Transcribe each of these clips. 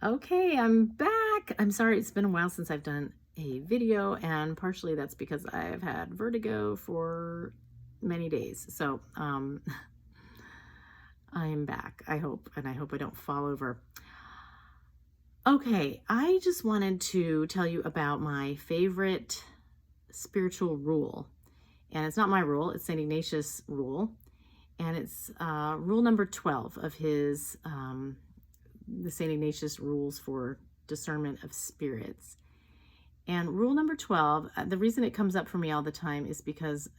Okay, I'm back. I'm sorry, it's been a while since I've done a video, and partially that's because I've had vertigo for many days. So, I'm back, I hope, and I hope I don't fall over. Okay, I just wanted to tell you about my favorite spiritual rule. And it's not my rule, it's Saint Ignatius' rule. And it's rule number 12 of his the St. Ignatius rules for discernment of spirits. And rule number 12, the reason it comes up for me all the time is because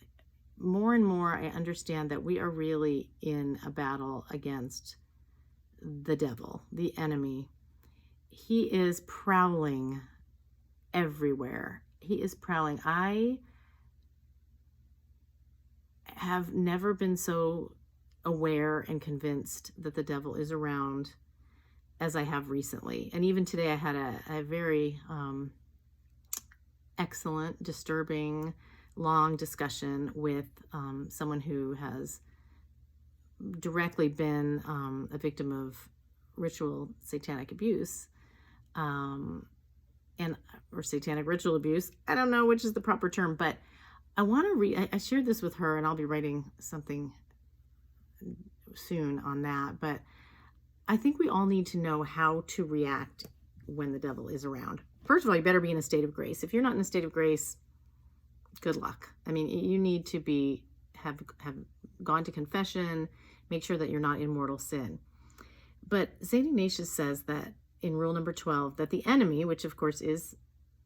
more and more I understand that we are really in a battle against the devil, the enemy. He is prowling everywhere. He is prowling. I have never been so aware and convinced that the devil is around as I have recently. And even today I had a very excellent, disturbing, long discussion with someone who has directly been a victim of ritual satanic abuse or satanic ritual abuse. I don't know which is the proper term, but I want to read, I shared this with her, and I'll be writing something soon on that, but I think we all need to know how to react when the devil is around. First of all, you better be in a state of grace. If you're not in a state of grace, good luck. I mean, you need to have gone to confession, make sure that you're not in mortal sin. But St. Ignatius says that in rule number 12, that the enemy, which of course is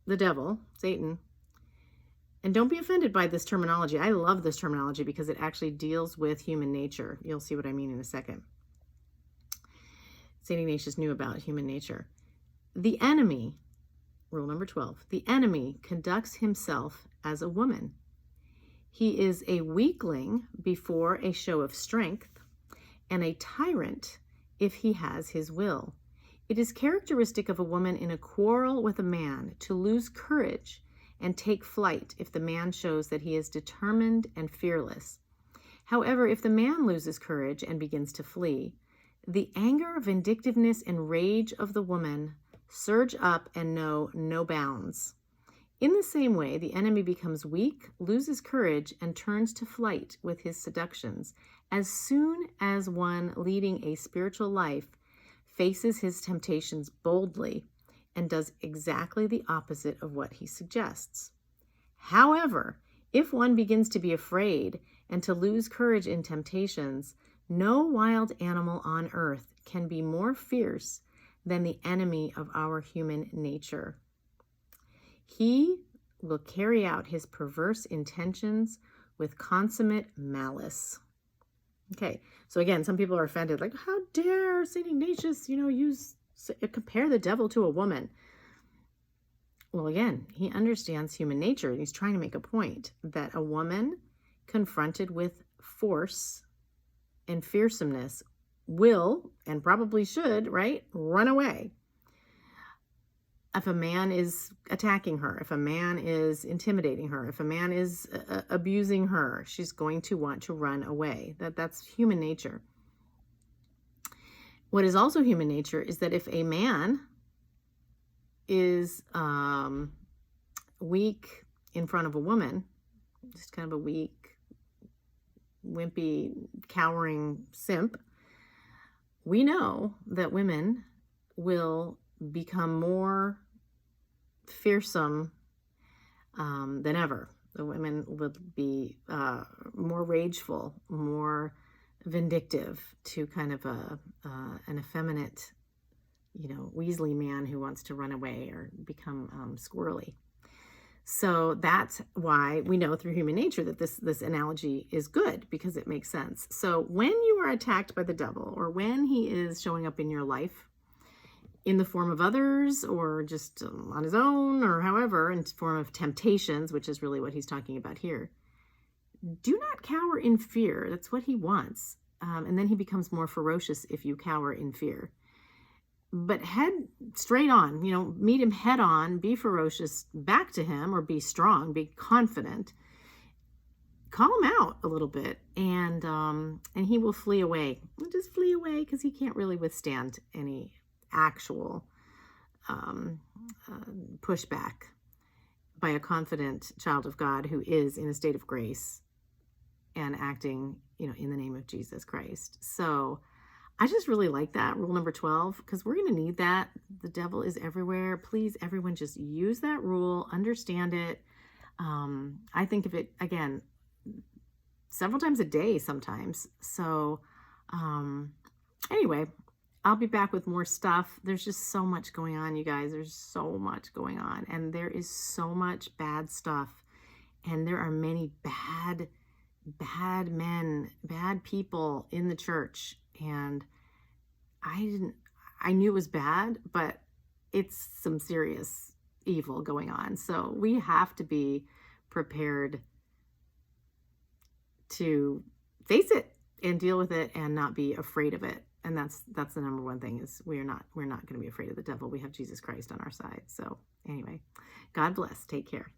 the devil, Satan, and don't be offended by this terminology. I love this terminology because it actually deals with human nature. You'll see what I mean in a second. St. Ignatius knew about human nature. The enemy, rule number 12, the enemy conducts himself as a woman. He is a weakling before a show of strength, and a tyrant if he has his will. It is characteristic of a woman in a quarrel with a man to lose courage and take flight if the man shows that he is determined and fearless. However, if the man loses courage and begins to flee, the anger, vindictiveness, and rage of the woman surge up and know no bounds. In the same way, the enemy becomes weak, loses courage, and turns to flight with his seductions as soon as one leading a spiritual life faces his temptations boldly and does exactly the opposite of what he suggests. However, if one begins to be afraid and to lose courage in temptations, no wild animal on earth can be more fierce than the enemy of our human nature. He will carry out his perverse intentions with consummate malice. Okay, so again, some people are offended, like, how dare St. Ignatius, compare the devil to a woman? Well, again, he understands human nature, and he's trying to make a point that a woman confronted with force and fearsomeness will, and probably should, right, run away. If a man is attacking her, if a man is intimidating her, if a man is abusing her, she's going to want to run away. That's human nature. What is also human nature is that if a man is weak in front of a woman, just kind of a weak, wimpy, cowering simp, we know that women will become more fearsome than ever. The women would be more rageful, more vindictive to kind of an effeminate, Weasley man who wants to run away or become squirrely. So that's why we know through human nature that this analogy is good, because it makes sense. So when you are attacked by the devil, or when he is showing up in your life in the form of others, or just on his own, or however, in form of temptations, which is really what he's talking about here, do not cower in fear. That's what he wants. And then he becomes more ferocious if you cower in fear. But head straight on, meet him head on, be ferocious back to him, or be strong, be confident. Call him out a little bit, and he will flee away. Just flee away, because he can't really withstand any actual pushback by a confident child of God who is in a state of grace and acting, in the name of Jesus Christ. So I just really like that rule number 12, because we're going to need that. The devil is everywhere. Please, everyone, just use that rule, understand it. I think of it, again, several times a day sometimes. So anyway, I'll be back with more stuff. There's just so much going on, you guys. There's so much going on. And there is so much bad stuff. And there are many bad men, bad people in the church. And I knew it was bad, but it's some serious evil going on. So we have to be prepared to face it and deal with it and not be afraid of it. And that's the number one thing, is we're not going to be afraid of the devil. We have Jesus Christ on our side. So anyway, God bless. Take care.